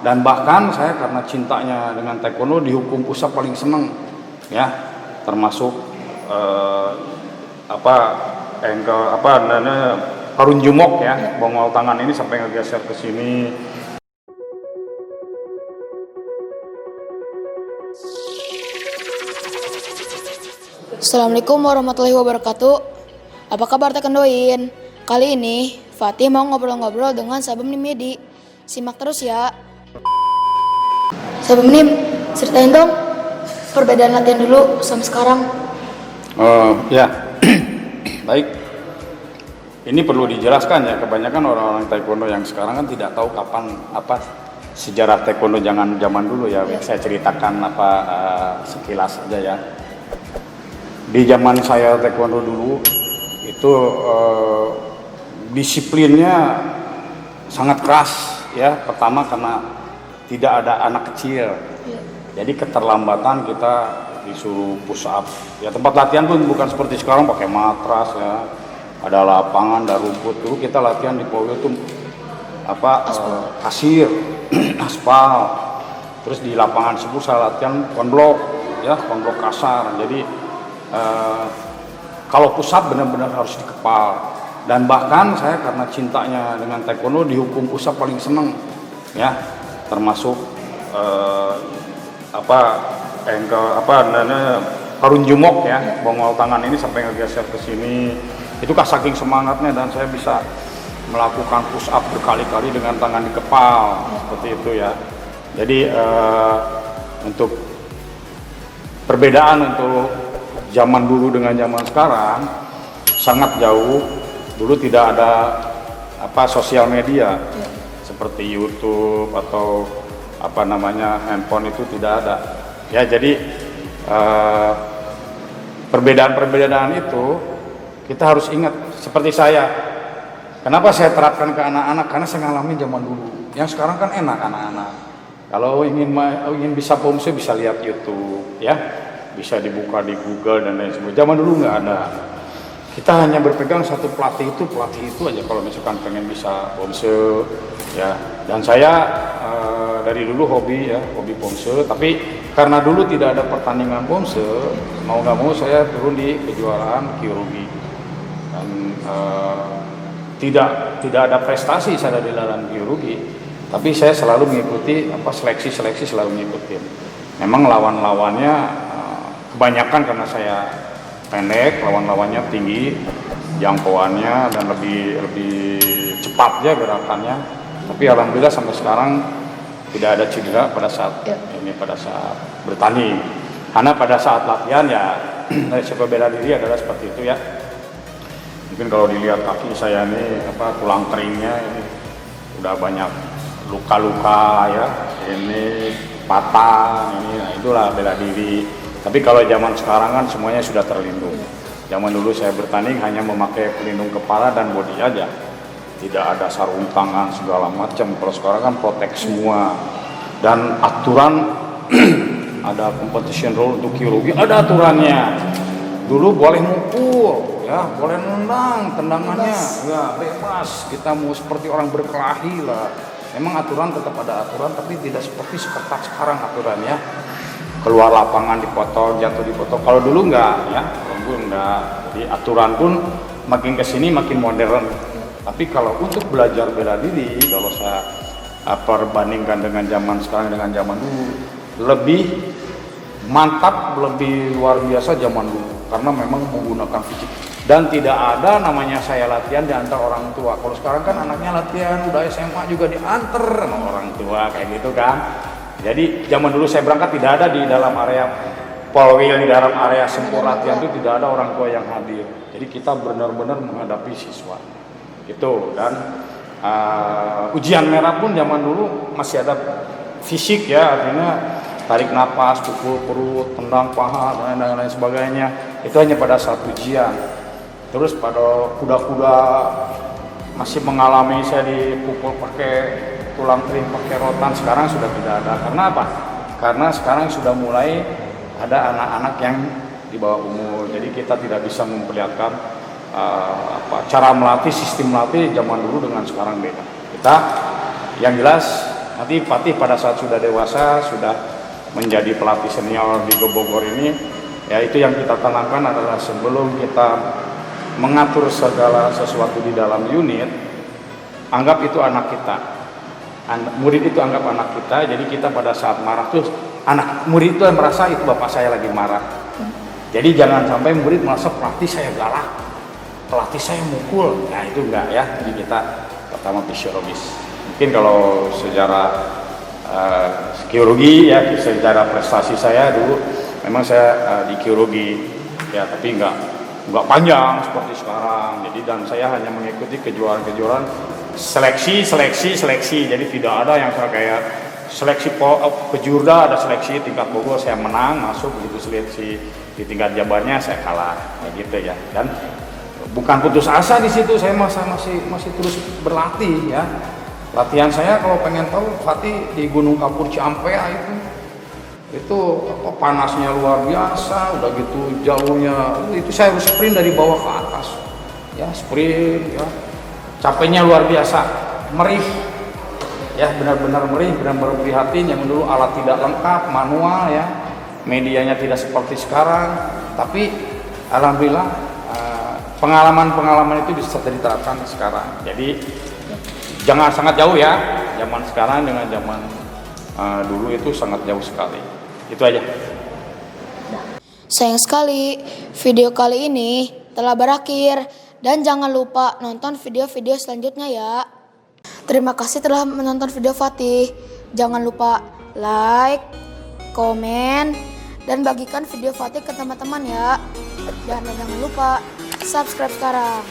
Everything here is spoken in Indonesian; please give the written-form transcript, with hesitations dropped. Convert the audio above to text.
Dan bahkan saya karena cintanya dengan taekwondo di hukum pusat paling seneng ya, termasuk Harun Jumok ya, bongol tangan ini sampai ngegeser ke sini. Assalamualaikum warahmatullahi wabarakatuh. Apa kabar Tekendoin? Kali ini Fatih mau ngobrol-ngobrol dengan Sabem Nimedi. Simak terus ya. Sabem Nim, ceritain dong perbedaan latihan dulu sama sekarang. Ya, baik. Ini perlu dijelaskan ya, kebanyakan orang-orang taekwondo yang sekarang kan tidak tahu kapan sejarah taekwondo zaman dulu ya. Saya ceritakan sekilas saja ya. Di zaman saya taekwondo dulu itu disiplinnya sangat keras ya. Pertama karena tidak ada anak kecil, jadi keterlambatan kita disuruh push up. Ya tempat latihan pun bukan seperti sekarang pakai matras ya. Ada lapangan, ada rumput. Dulu kita latihan di Powil itu pasir, aspal. Terus di lapangan sebut saya latihan konblok ya, konblok kasar. Jadi kalau push up benar-benar harus dikepal. Dan bahkan saya karena cintanya dengan taekwondo di hukum push up paling seneng ya, termasuk Harun Jumok ya, bongol tangan ini sampai ngegeser ke sini. Itu saking semangatnya, dan saya bisa melakukan push up berkali-kali dengan tangan dikepal seperti itu ya. Jadi untuk perbedaan untuk zaman dulu dengan zaman sekarang sangat jauh. Dulu tidak ada sosial media seperti YouTube atau handphone, itu tidak ada ya. Jadi perbedaan itu kita harus ingat. Seperti saya, kenapa saya terapkan ke anak-anak, karena saya ngalamin zaman dulu. Yang sekarang kan enak anak-anak, kalau ingin bisa pomse bisa lihat YouTube ya, bisa dibuka di Google dan lain sebagainya. Zaman dulu nggak ada. Kita hanya berpegang satu pelatih itu aja kalau misalkan pengen bisa pomse ya. Dan saya dari dulu hobi pomse, tapi karena dulu tidak ada pertandingan pomse, mau nggak mau saya turun di kejuaraan Kyorugi. Dan tidak ada prestasi saya di dalam Kyorugi, tapi saya selalu mengikuti seleksi selalu mengikuti. Memang lawan-lawannya kebanyakan karena saya pendek, lawan-lawannya tinggi, jangkauannya dan lebih cepat ya gerakannya. Tapi alhamdulillah sampai sekarang tidak ada cedera pada saat bertanding. Karena pada saat latihan ya saya bela diri adalah seperti itu ya. Mungkin kalau dilihat kaki saya ini tulang keringnya ini udah banyak luka-luka ya. Ini patah ini, nah itulah bela diri. Tapi kalau zaman sekarang kan semuanya sudah terlindung. Zaman dulu saya bertanding hanya memakai pelindung kepala dan bodi aja, tidak ada sarung tangan segala macam. Kalau sekarang kan protek semua, dan aturan ada competition rule untuk Kyorugi, ada aturannya. Dulu boleh mukul ya, boleh nendang, tendangannya ya bebas. Kita mau seperti orang berkelahi lah. Memang aturan tetap ada aturan, tapi tidak seperti seketat sekarang aturannya. Keluar lapangan dipotong, jatuh dipotong. Kalau dulu enggak ya, dulu enggak. Jadi aturan pun makin kesini makin modern. Tapi kalau untuk belajar bela diri, kalau saya perbandingkan dengan zaman sekarang dengan zaman dulu, lebih mantap, lebih luar biasa zaman dulu, karena memang menggunakan fisik. Dan tidak ada namanya saya latihan diantar orang tua. Kalau sekarang kan anaknya latihan udah SMA juga diantar sama orang tua kayak gitu kan. Jadi zaman dulu saya berangkat tidak ada di dalam area Polwil, di dalam area sempur latihan itu tidak ada orang tua yang hadir. Jadi kita benar-benar menghadapi siswa itu. Dan ujian merah pun zaman dulu masih ada fisik ya, artinya tarik napas, pukul perut, tendang paha dan lain sebagainya. Itu hanya pada saat ujian. Terus pada kuda-kuda masih mengalami saya dipukul pakai tulang kering, pakai rotan. Sekarang sudah tidak ada. Karena apa? Karena sekarang sudah mulai ada anak-anak yang di bawah umur. Jadi kita tidak bisa memperlihatkan cara melatih, sistem melatih zaman dulu dengan sekarang beda. Kita yang jelas Nanti Fatih pada saat sudah dewasa, sudah menjadi pelatih senior di Bogor ini, ya itu yang kita tanamkan adalah sebelum kita mengatur segala sesuatu di dalam unit, anggap itu anak kita. Murid itu anggap anak kita, jadi kita pada saat marah tuh murid itu yang merasa itu bapak saya lagi marah. Jadi jangan sampai murid merasa pelatih saya galak, pelatih saya mukul. Nah itu enggak ya. Jadi kita pertama fisiologis. Mungkin kalau secara kirogi ya, secara prestasi saya dulu memang saya di kirogi ya, tapi enggak panjang seperti sekarang. Jadi dan saya hanya mengikuti kejuaraan-kejuaraan seleksi. Jadi tidak ada yang saya kayak seleksi pejurda, ada seleksi tingkat Bogor saya menang masuk, begitu seleksi di tingkat Jabarnya saya kalah, kayak gitu ya. Dan bukan putus asa di situ, saya masih terus berlatih ya. Latihan saya kalau pengen tahu Fatih di Gunung Kapur Ciampea itu panasnya luar biasa, udah gitu jauhnya itu saya harus sprint dari bawah ke atas ya, sprint ya, capeknya luar biasa, merih ya, benar-benar merih, benar-benar prihatin. Yang dulu alat tidak lengkap, manual ya, medianya tidak seperti sekarang, tapi alhamdulillah pengalaman itu bisa diterapkan sekarang. Jadi jangan sangat jauh ya, zaman sekarang dengan zaman dulu itu sangat jauh sekali. Itu aja. Sayang sekali, video kali ini telah berakhir dan jangan lupa nonton video-video selanjutnya ya. Terima kasih telah menonton video Fatih. Jangan lupa like, komen, dan bagikan video Fatih ke teman-teman ya. Dan jangan lupa subscribe sekarang.